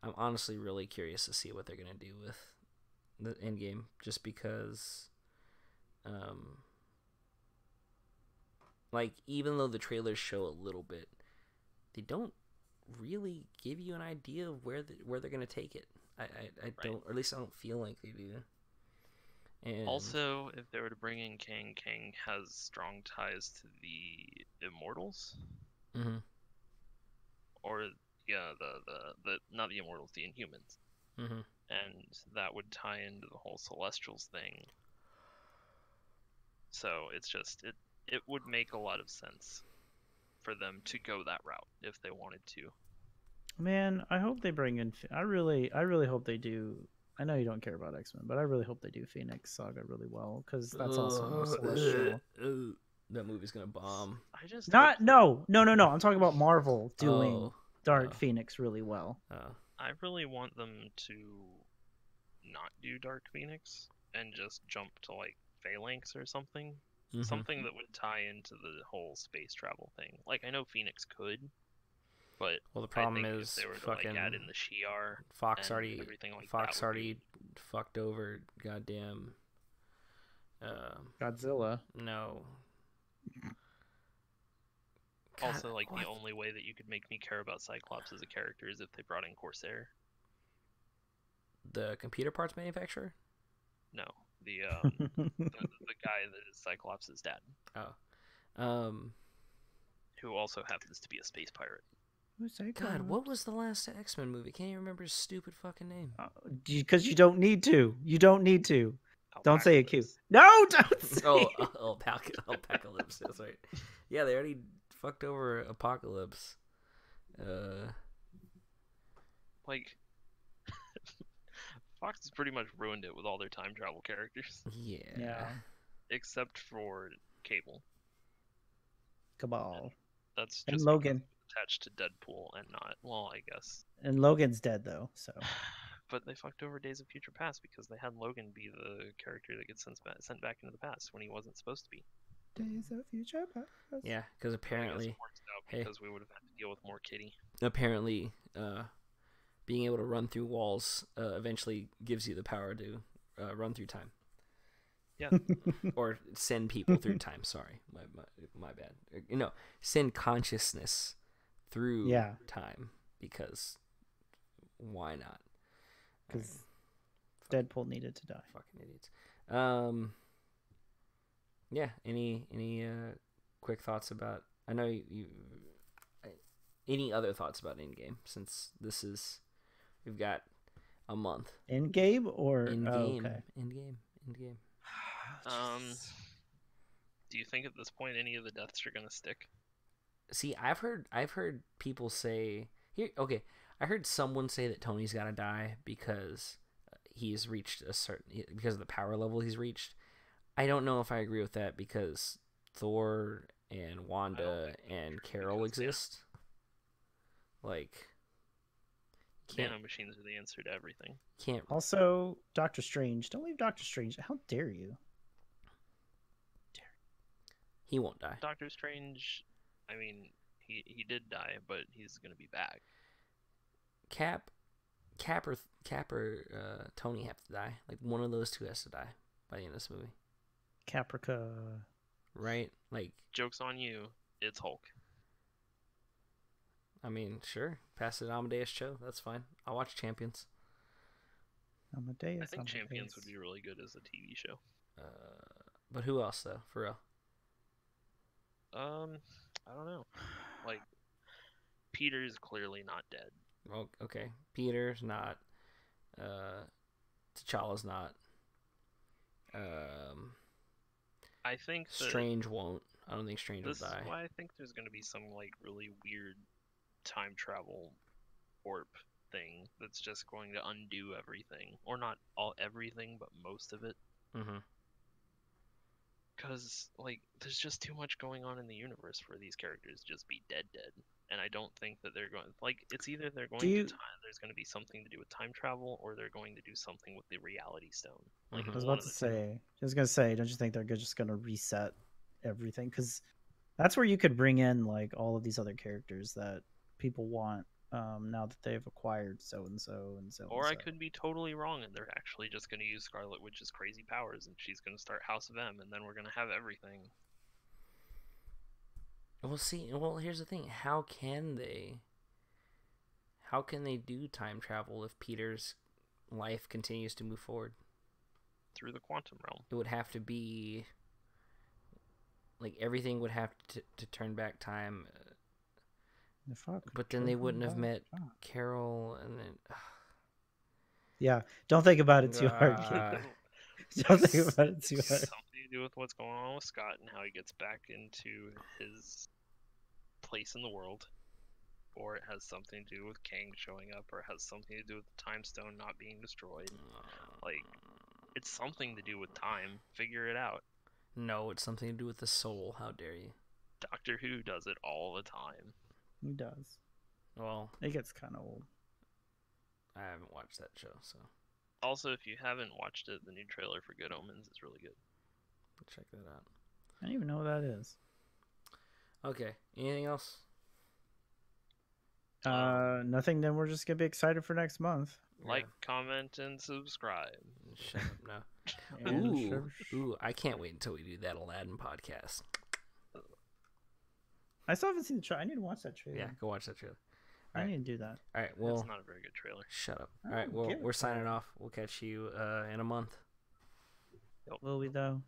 honestly really curious to see what they're gonna do with the Endgame, just because, like, even though the trailers show a little bit, they don't really give you an idea of where they're gonna take it. I don't, or at least I don't feel like they do. And Also, if they were to bring in Kang, Kang has strong ties to the Immortals, Mhm. or yeah, the not the Immortals, the Inhumans, Mhm. and that would tie into the whole Celestials thing. So it's just it would make a lot of sense for them to go that route if they wanted to. man, I hope they bring in. I really hope they do. I know you don't care about X-Men, but I really hope they do Phoenix Saga really well, because that's also a celestial. That movie's gonna bomb. I just Not hope- no. I'm talking about Marvel doing Oh, Dark oh. Phoenix really well. I really want them to not do Dark Phoenix and just jump to like Phalanx or something. Mhm. Something that would tie into the whole space travel thing. Like, I know Phoenix could, but Well, the problem I think is if they were to fucking like add in the Shi'ar Fox and already everything like Fox that would already fucked over goddamn Godzilla. No. Also, God, like, what? the only way that you could make me care about Cyclops as a character is if they brought in Corsair. The computer parts manufacturer? No, the guy that is Cyclops' dad, Oh. who also happens to be a space pirate. God, what was the last X-Men movie? Can't even remember his stupid fucking name. Because you don't need to. You don't need to. Don't say it, Q. Alpacalypse. No, don't say it. Apocalypse. That's right. Yeah, they already fucked over Apocalypse. Like, Fox has pretty much ruined it with all their time travel characters, Yeah. except for Cable. Cabal. That's And just Logan. attached to Deadpool and not, well, I guess. And Logan's dead, though, so. But they fucked over Days of Future Past because they had Logan be the character that gets sent back into the past when he wasn't supposed to be. Days of Future Past. Yeah, because I guess apparently, it works out because we would have had to deal with more Kitty. apparently, being able to run through walls eventually gives you the power to run through time. Yeah. Or send people through time. Sorry, my bad. Send consciousness through time, because why not? Because Deadpool needed to die. Fucking idiots. Yeah. Any quick thoughts about? I know you. Any other thoughts about Endgame? Since we've got a month. Endgame or Endgame. Oh, okay. Endgame. Do you think at this point any of the deaths are gonna stick? See, I've heard people say here. Okay, I heard someone say that Tony's got to die because he's reached because of the power level he's reached. I don't know if I agree with that because Thor and Wanda and Carol exist. Like, Nano machines are the answer to everything. Can't. Also, Doctor Strange. Don't leave Doctor Strange. How dare you? He won't die. Doctor Strange, I mean, he did die, but he's gonna be back. Cap or Tony have to die. Like, one of those two has to die by the end of this movie. Caprica. Right? Like, joke's on you. It's Hulk. I mean, sure. Pass it Amadeus Cho. That's fine. I'll watch Champions. Amadeus. I think Champions would be really good as a TV show. But who else though? For real? I don't know. Like, Peter's clearly not dead. Well, okay. Peter's not. T'Challa's not. I think Strange won't. I don't think Strange will die. This is why I think there's going to be some like really weird time travel warp thing that's just going to undo everything, or not all everything, but most of it. Mm-hmm. Because like, there's just too much going on in the universe for these characters to just be dead, and I don't think that they're going. Like, it's either they're going to there's going to be something to do with time travel, or they're going to do something with the Reality Stone. Like, I was about to say. I was gonna say, don't you think they're just gonna reset everything? Because that's where you could bring in like all of these other characters that people want now that they've acquired so and so and so. Or I could be totally wrong, and they're actually just going to use Scarlet Witch's crazy powers, and she's going to start House of M, and then we're going to have everything. Well, see. Well, here's the thing: how can they do time travel if Peter's life continues to move forward through the quantum realm? It would have to be like everything would have to turn back time. But then they wouldn't have met Carol, and then. Yeah, don't think about it too hard. Don't think about it too hard. Something to do with what's going on with Scott and how he gets back into his place in the world, or it has something to do with Kang showing up, or it has something to do with the Time Stone not being destroyed. Like, it's something to do with time. Figure it out. No, it's something to do with the soul. How dare you? Doctor Who does it all the time. He does. Well, it gets kind of old. I haven't watched that show, so. Also, if you haven't watched it, the new trailer for Good Omens is really good. Check that out. I don't even know what that is. Okay. Anything else? Nothing. Then we're just gonna be excited for next month. Like, comment, and subscribe. Shut up now. And Ooh, I can't wait until we do that Aladdin podcast. I still haven't seen the trailer. I need to watch that trailer. Yeah, go watch that trailer. I Alright. need to do that. All right, well, It's not a very good trailer. shut up. Oh, All right, well, give it we're to signing me. off. We'll catch you in a month. Will we though?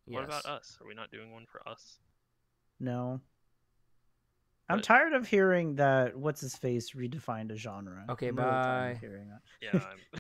Yes. What about us? Are we not doing one for us? No. I'm But- tired of hearing that what's his face redefined a genre. Okay, I'm really tired bye. of hearing that. Yeah, I'm